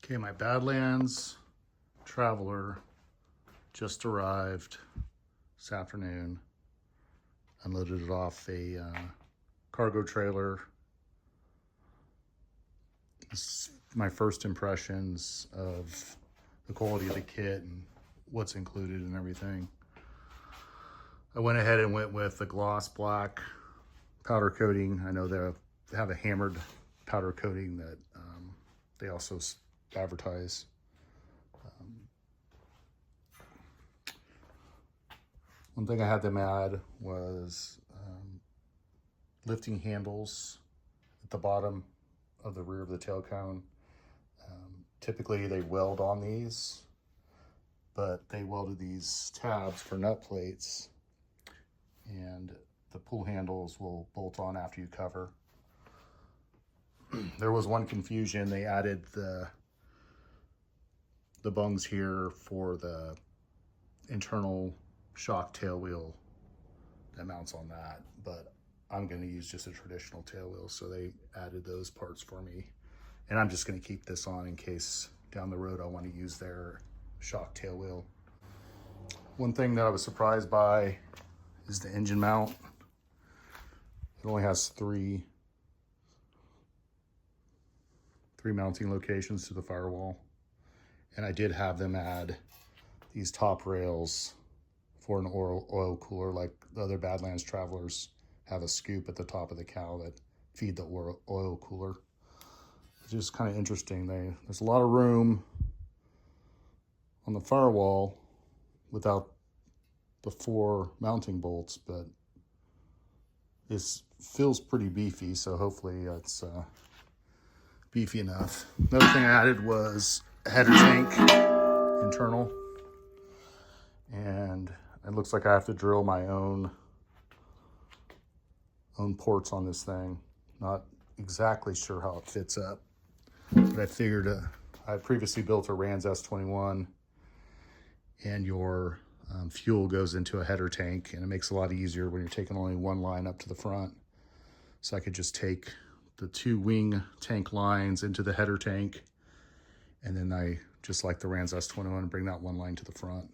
Okay, my Badlands Traveler just arrived this afternoon. Unloaded it off a cargo trailer. This is my first impressions of the quality of the kit and what's included and everything. I went ahead and went with the gloss black powder coating. I know they have a hammered powder coating that they also advertise. One thing I had them add was lifting handles at the bottom of the rear of the tail cone. Typically they weld on these, but they welded these tabs for nut plates, and the pull handles will bolt on after you cover. There was one confusion. They added the bungs here for the internal shock tail wheel that mounts on that, but I'm going to use just a traditional tail wheel, so they added those parts for me, and I'm just going to keep this on in case down the road I want to use their shock tail wheel. One thing that I was surprised by is the engine mount. It only has three mounting locations to the firewall, and I did have them add these top rails for an oil cooler, like the other Badlands Travelers have a scoop at the top of the cowl that feed the oil cooler. It's just kind of interesting. There's a lot of room on the firewall without the 4 mounting bolts, but this feels pretty beefy, so hopefully it's beefy enough. Another thing I added was a header tank internal, and it looks like I have to drill my own ports on this thing. Not exactly sure how it fits up, but I figured I previously built a Rans S21, and your fuel goes into a header tank, and it makes it a lot easier when you're taking only one line up to the front. So I could just take the 2 wing tank lines into the header tank, and then I, just like the Rans S21, bring that one line to the front.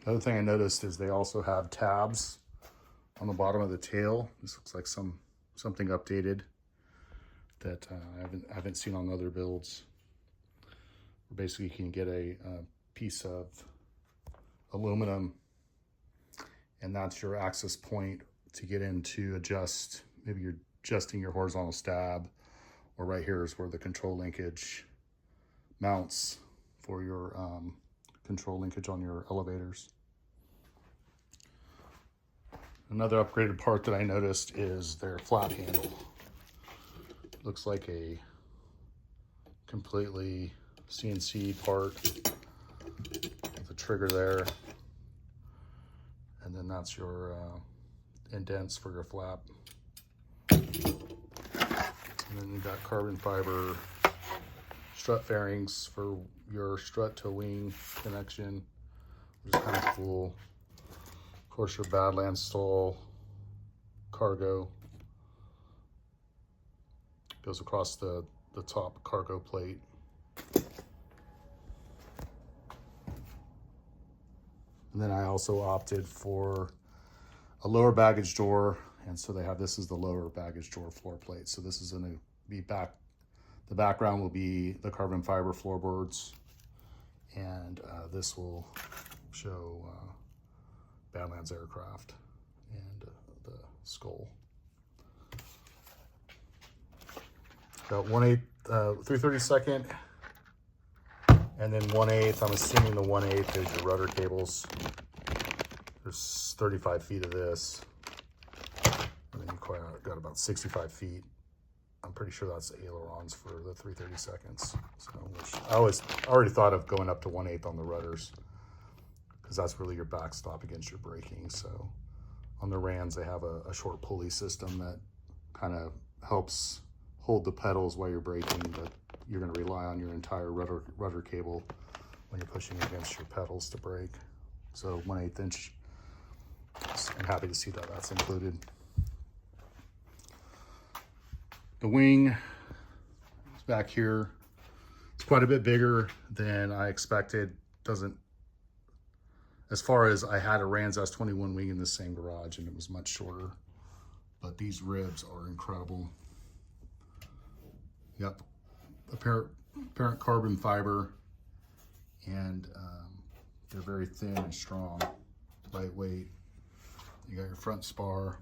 The other thing I noticed is they also have tabs on the bottom of the tail. This looks like something updated that I haven't seen on other builds. Basically, you can get a piece of aluminum, and that's your access point to get in to adjust. Maybe you're adjusting your horizontal stab, or right here is where the control linkage mounts for your control linkage on your elevators. Another upgraded part that I noticed is their flap handle. Looks like a completely CNC part with a trigger there, and then that's your indents for your flap. And then you got carbon fiber strut fairings for your strut to wing connection, which is kind of cool. Of course, your Badlands stall cargo goes across the top cargo plate. And then I also opted for a lower baggage door, and so they have, this is the lower baggage door floor plate. So this is going to be back, the background will be the carbon fiber floorboards, and this will show Badlands aircraft and the skull. Got 1/8, 3/32, and then 1/8. I'm assuming the 1/8 is your rudder cables. There's 35 feet of this, and then you got about 65 feet. I'm pretty sure that's ailerons for the 3/32. So, which I already thought of going up to 1/8 on the rudders, because that's really your backstop against your braking. So on the Rans, they have a short pulley system that kind of helps hold the pedals while you're braking, but you're going to rely on your entire rudder cable when you're pushing against your pedals to brake. So 1/8 inch, I'm happy to see that that's included. The wing back here. It's quite a bit bigger than I expected. Doesn't, as far as I had a Rans S21 wing in the same garage and it was much shorter, but these ribs are incredible. Yep, apparent carbon fiber, and they're very thin and strong, lightweight. You got your front spar,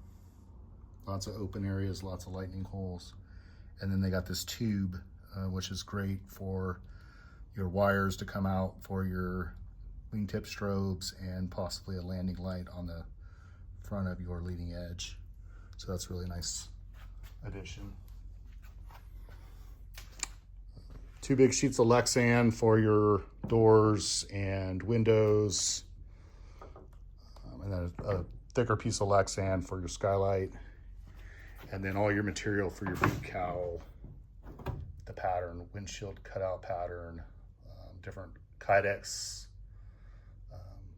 lots of open areas, lots of lightning holes. And then they got this tube, which is great for your wires to come out for your wingtip strobes and possibly a landing light on the front of your leading edge. So that's a really nice addition. 2 big sheets of Lexan for your doors and windows. And then a thicker piece of Lexan for your skylight. And then all your material for your boot cowl, the pattern, windshield cutout pattern, different Kydex,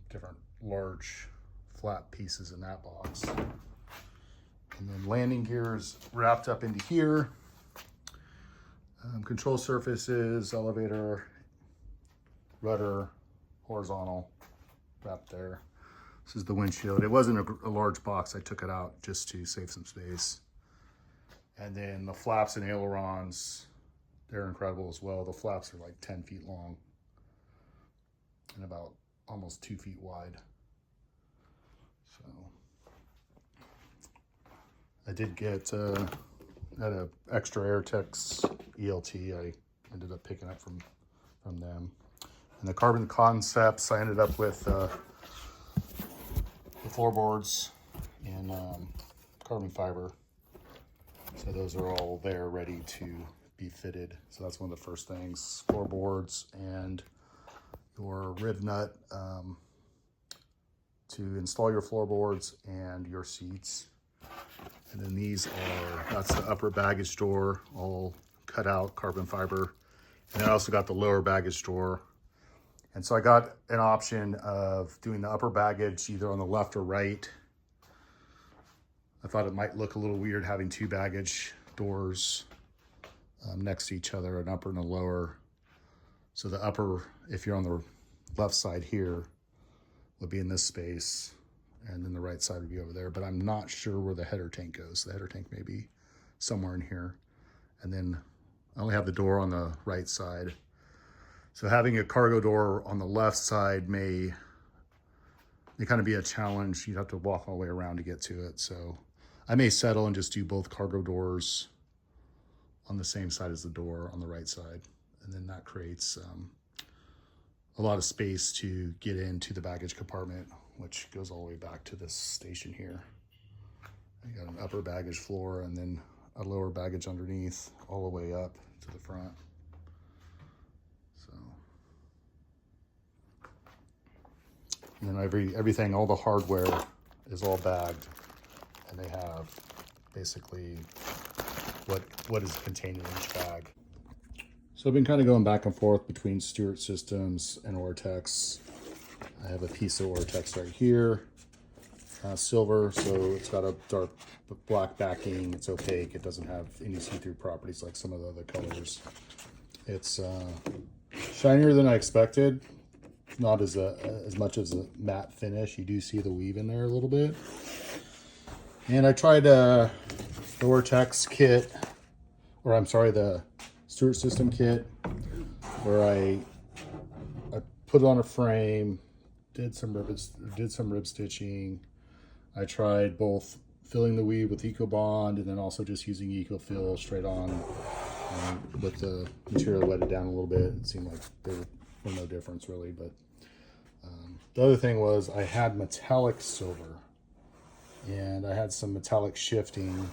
different large flat pieces in that box. And then landing gears wrapped up into here. Control surfaces, elevator, rudder, horizontal, wrapped there. This is the windshield. It wasn't a large box. I took it out just to save some space. And then the flaps and ailerons, they're incredible as well. The flaps are like 10 feet long and about almost 2 feet wide. So I did get at a extra Airtex ELT. I ended up picking up from them. And the carbon concepts, I ended up with the floorboards in carbon fiber. So those are all there ready to be fitted. So that's one of the first things, floorboards and your rib nut to install your floorboards and your seats. And then these are, that's the upper baggage door, all cut out carbon fiber. And I also got the lower baggage door. And so I got an option of doing the upper baggage either on the left or right. I thought it might look a little weird having 2 baggage doors next to each other, an upper and a lower. So the upper, if you're on the left side here, would be in this space, and then the right side would be over there. But I'm not sure where the header tank goes. The header tank may be somewhere in here. And then I only have the door on the right side. So having a cargo door on the left side may kind of be a challenge. You'd have to walk all the way around to get to it. So I may settle and just do both cargo doors on the same side as the door on the right side. And then that creates a lot of space to get into the baggage compartment, which goes all the way back to this station here. You got an upper baggage floor and then a lower baggage underneath all the way up to the front. So, and then everything, all the hardware is all bagged, and they have basically what is contained in each bag. So I've been kind of going back and forth between Stewart Systems and Ortex. I have a piece of Ortex right here, silver, so it's got a dark black backing. It's opaque. It doesn't have any see-through properties like some of the other colors. It's shinier than I expected. Not as much as a matte finish. You do see the weave in there a little bit. And I tried the Ortex kit, or I'm sorry, the Stewart System kit, where I put it on a frame, did some rib stitching. I tried both filling the weave with EcoBond and then also just using EcoFill straight on with the material wetted down a little bit. It seemed like there was no difference really, but the other thing was I had metallic silver and I had some metallic shifting.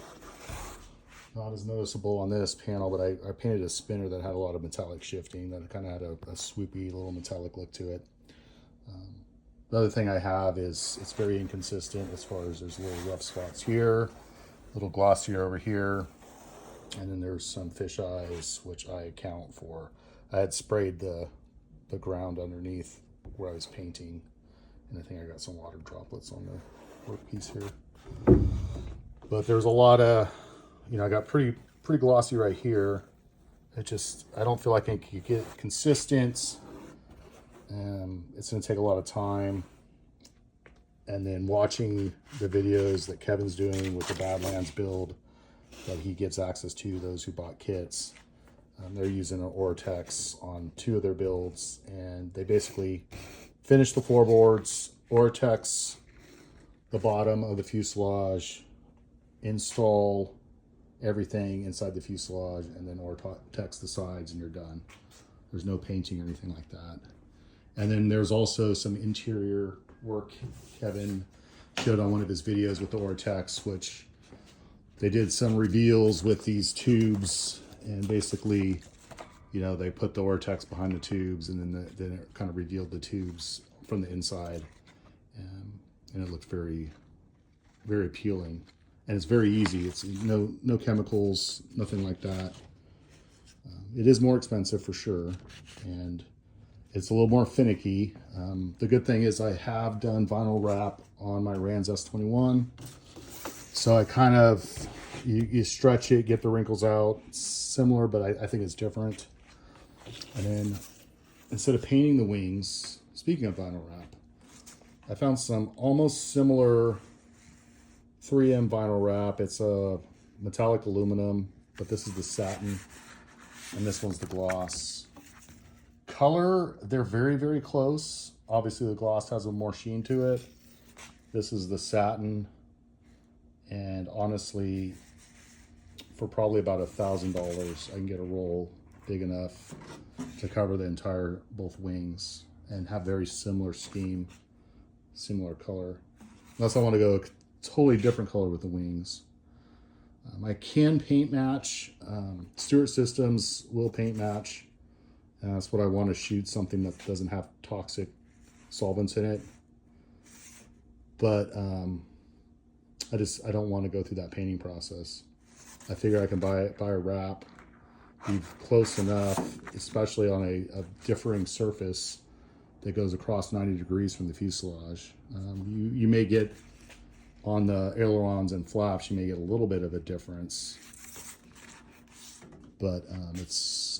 Not as noticeable on this panel, but I painted a spinner that had a lot of metallic shifting, that kind of had a swoopy little metallic look to it. The other thing I have is it's very inconsistent as far as there's little rough spots here, a little glossier over here, and then there's some fish eyes, which I account for. I had sprayed the ground underneath where I was painting, and I think I got some water droplets on the workpiece here. But there's a lot of, I got pretty glossy right here, I don't feel like I can get consistent. It's going to take a lot of time. And then watching the videos that Kevin's doing with the Badlands build that he gives access to, those who bought kits, they're using an Ortex on 2 of their builds, and they basically finish the floorboards, Ortex the bottom of the fuselage, install everything inside the fuselage, and then Ortex the sides, and you're done. There's no painting or anything like that. And then there's also some interior work Kevin showed on one of his videos with the Ortex, which they did some reveals with these tubes, and basically, you know, they put the Ortex behind the tubes, and then it kind of revealed the tubes from the inside, and it looked very, very appealing. And it's very easy. It's no chemicals, nothing like that. It is more expensive for sure, and it's a little more finicky. The good thing is I have done vinyl wrap on my Rans S21, so I kind of, you stretch it, get the wrinkles out. It's similar, but I think it's different. And then instead of painting the wings, speaking of vinyl wrap, I found some almost similar 3M vinyl wrap. It's a metallic aluminum, but this is the satin, and this one's the gloss. Color, they're very, very close. Obviously the gloss has a more sheen to it. This is the satin, and honestly, for probably about $1,000, I can get a roll big enough to cover the entire both wings and have very similar scheme, similar color. Unless I want to go a totally different color with the wings. I can paint match. Stewart Systems will paint match. That's what I want to shoot, something that doesn't have toxic solvents in it. But I don't want to go through that painting process. I figure I can buy a wrap, be close enough, especially on a differing surface that goes across 90 degrees from the fuselage. You may get, on the ailerons and flaps, you may get a little bit of a difference, but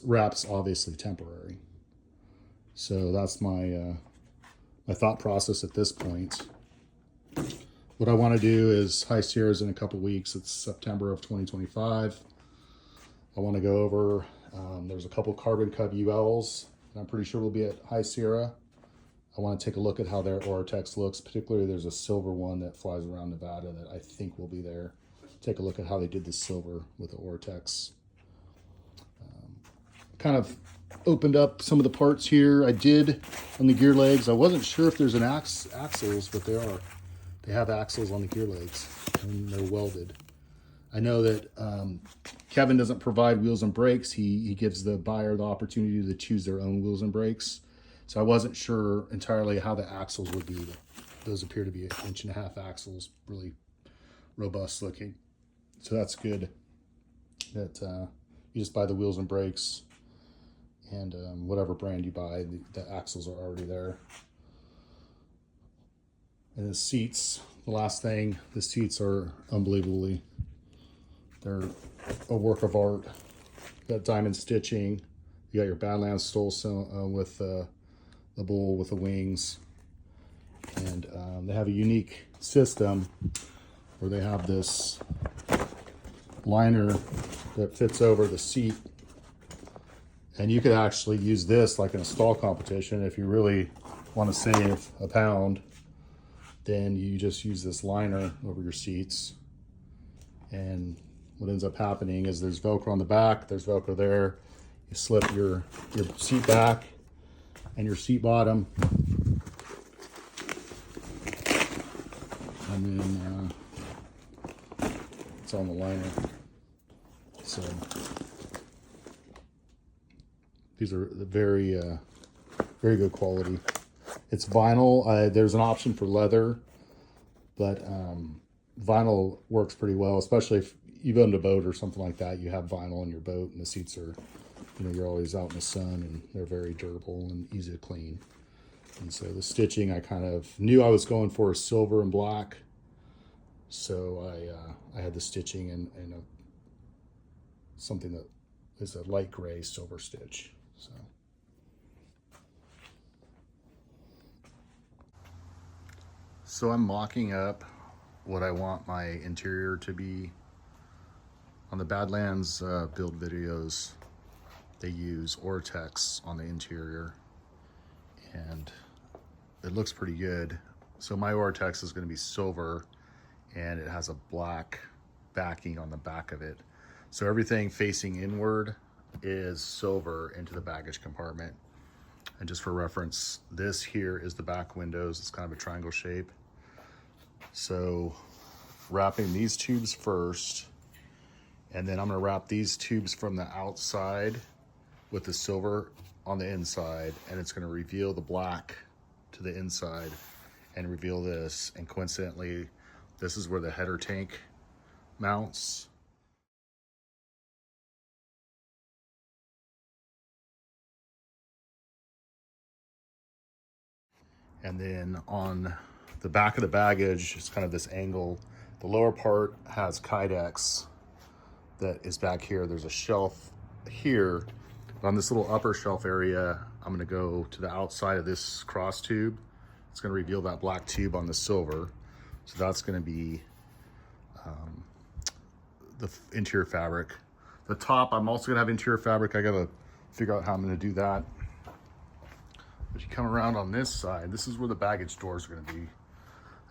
wrap's obviously temporary. So that's my my thought process at this point. What I want to do is High Sierra's in a couple weeks. It's September of 2025. I want to go over, there's a couple Carbon Cub ULs, and I'm pretty sure we'll be at High Sierra. I want to take a look at how their Ortex looks. Particularly, there's a silver one that flies around Nevada that I think will be there. Take a look at how they did the silver with the Ortex. Kind of opened up some of the parts here. I did on the gear legs. I wasn't sure if there's an axles, but they are. They have axles on the gear legs, and they're welded. I know that Kevin doesn't provide wheels and brakes. He gives the buyer the opportunity to choose their own wheels and brakes. So I wasn't sure entirely how the axles would be. But those appear to be 1.5 inch axles, really robust looking. So that's good that you just buy the wheels and brakes, and whatever brand you buy, the axles are already there. And the seats, the last thing, the seats are unbelievably, they're a work of art. You got diamond stitching. You got your Badlands stole with the bull with the wings. And they have a unique system where they have this liner that fits over the seat. And you could actually use this like in a stall competition. If you really want to save a pound, then you just use this liner over your seats. And what ends up happening is there's Velcro on the back, there's Velcro there. You slip your seat back and your seat bottom. And then it's on the liner. So these are very, very good quality. It's vinyl. There's an option for leather, but vinyl works pretty well, especially if you've owned a boat or something like that. You have vinyl in your boat, and the seats are, you're always out in the sun, and they're very durable and easy to clean. And so the stitching, I kind of knew I was going for a silver and black, so I had the stitching and something that is a light gray silver stitch. So I'm mocking up what I want my interior to be. On the Badlands build videos, they use Ortex on the interior, and it looks pretty good. So my Ortex is going to be silver, and it has a black backing on the back of it. So everything facing inward is silver into the baggage compartment. And just for reference, this here is the back windows. It's kind of a triangle shape. So wrapping these tubes first, and then I'm going to wrap these tubes from the outside with the silver on the inside, and it's going to reveal the black to the inside and reveal this. And coincidentally, this is where the header tank mounts. And then on the back of the baggage, it's kind of this angle. The lower part has Kydex that is back here. There's a shelf here. On this little upper shelf area, I'm gonna go to the outside of this cross tube. It's gonna reveal that black tube on the silver. So that's gonna be the interior fabric. The top, I'm also gonna have interior fabric. I gotta figure out how I'm gonna do that. But you come around on this side, this is where the baggage doors are gonna be.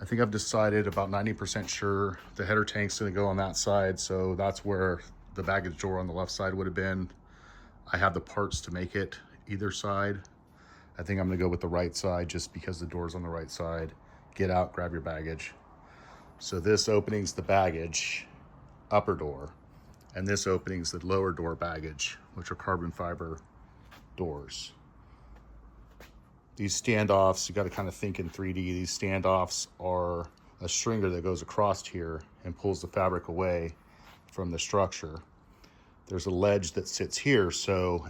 I think I've decided, about 90% sure, the header tank's gonna go on that side, so that's where the baggage door on the left side would have been. I have the parts to make it either side. I think I'm gonna go with the right side just because the door's on the right side. Get out, grab your baggage. So this opening's the baggage upper door, and this opening's the lower door baggage, which are carbon fiber doors. These standoffs, you got to kind of think in 3D. These standoffs are a stringer that goes across here and pulls the fabric away from the structure. There's a ledge that sits here, so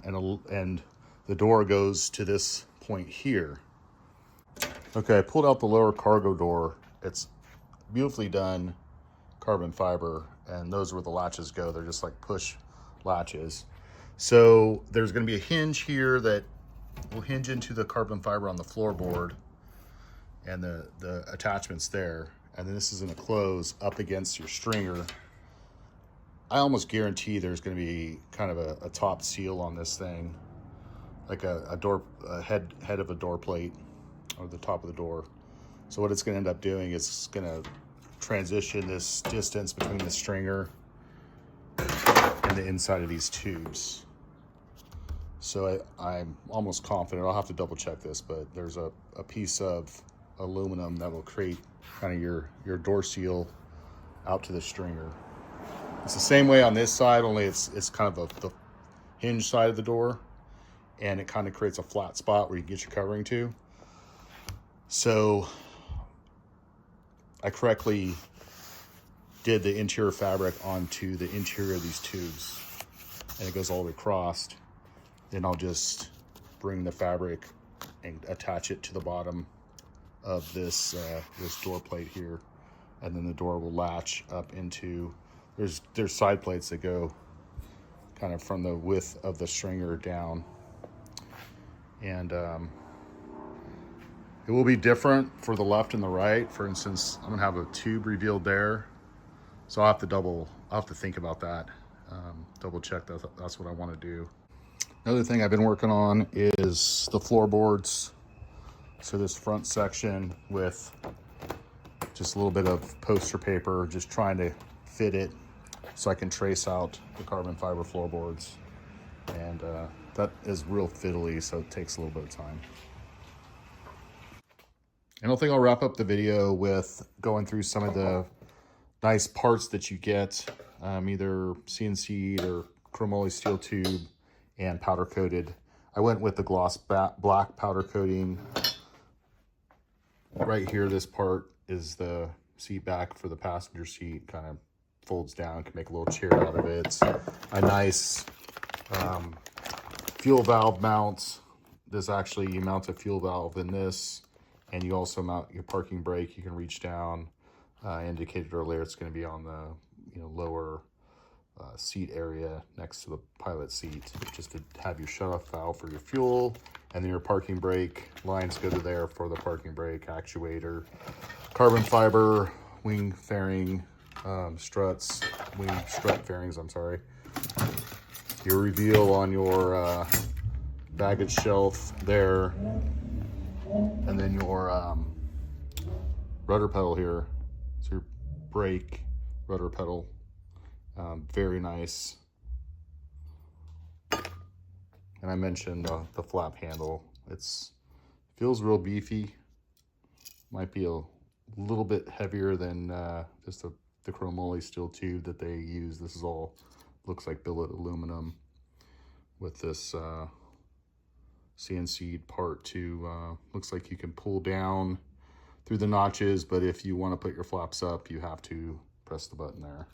and the door goes to this point here. Okay, I pulled out the lower cargo door. It's beautifully done carbon fiber, and those are where the latches go. They're just like push latches. So there's going to be a hinge here that will hinge into the carbon fiber on the floorboard, and the attachments there. And then this is going to close up against your stringer. I almost guarantee there's going to be kind of a top seal on this thing, like a head of a door plate or the top of the door. So what it's going to end up doing is it's going to transition this distance between the stringer and the inside of these tubes. So I'm almost confident, I'll have to double check this, but there's a piece of aluminum that will create kind of your door seal out to the stringer. It's the same way on this side, only it's kind of the hinge side of the door, and it kind of creates a flat spot where you can get your covering to. So I correctly did the interior fabric onto the interior of these tubes, and it goes all the way across. Then I'll just bring the fabric and attach it to the bottom of this door plate here, and then the door will latch up into, there's side plates that go kind of from the width of the stringer down. And it will be different for the left and the right. For instance, I'm gonna have a tube revealed there, so I'll have to think about that, double check that that's what I want to do. Another thing I've been working on is the floorboards. So this front section with just a little bit of poster paper, just trying to fit it so I can trace out the carbon fiber floorboards. And that is real fiddly, so it takes a little bit of time. And I think I'll wrap up the video with going through some of the nice parts that you get, either CNC'd or chromoly steel tube and powder coated. I went with the gloss black powder coating. Right here, this part is the seat back for the passenger seat, kind of folds down, can make a little chair out of it. It's a nice fuel valve mount. This actually, you mount a fuel valve in this, and you also mount your parking brake. You can reach down. I indicated earlier it's going to be on the lower seat area next to the pilot seat, just to have your shut-off valve for your fuel, and then your parking brake lines go to there for the parking brake actuator. Carbon fiber wing fairing struts, wing strut fairings, I'm sorry. Your reveal on your baggage shelf there, and then your rudder pedal here. So your brake rudder pedal, very nice. And I mentioned the flap handle. Feels real beefy. Might be a little bit heavier than just the chromoly steel tube that they use. This is all, looks like billet aluminum with this CNC part to, looks like you can pull down through the notches, but if you want to put your flaps up, you have to press the button there.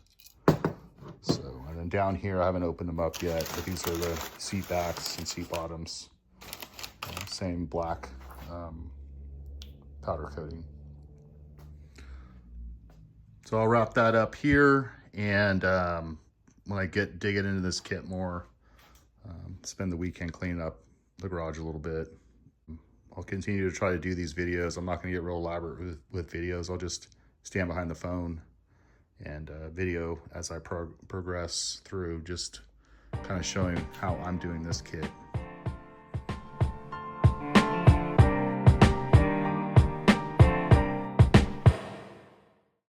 So, and then down here, I haven't opened them up yet, but these are the seat backs and seat bottoms. Same black powder coating. So I'll wrap that up here, and when I dig it into this kit more, spend the weekend cleaning up the garage a little bit. I'll continue to try to do these videos. I'm not going to get real elaborate with videos. I'll just stand behind the phone and video as I progress through, just kind of showing how I'm doing this kit.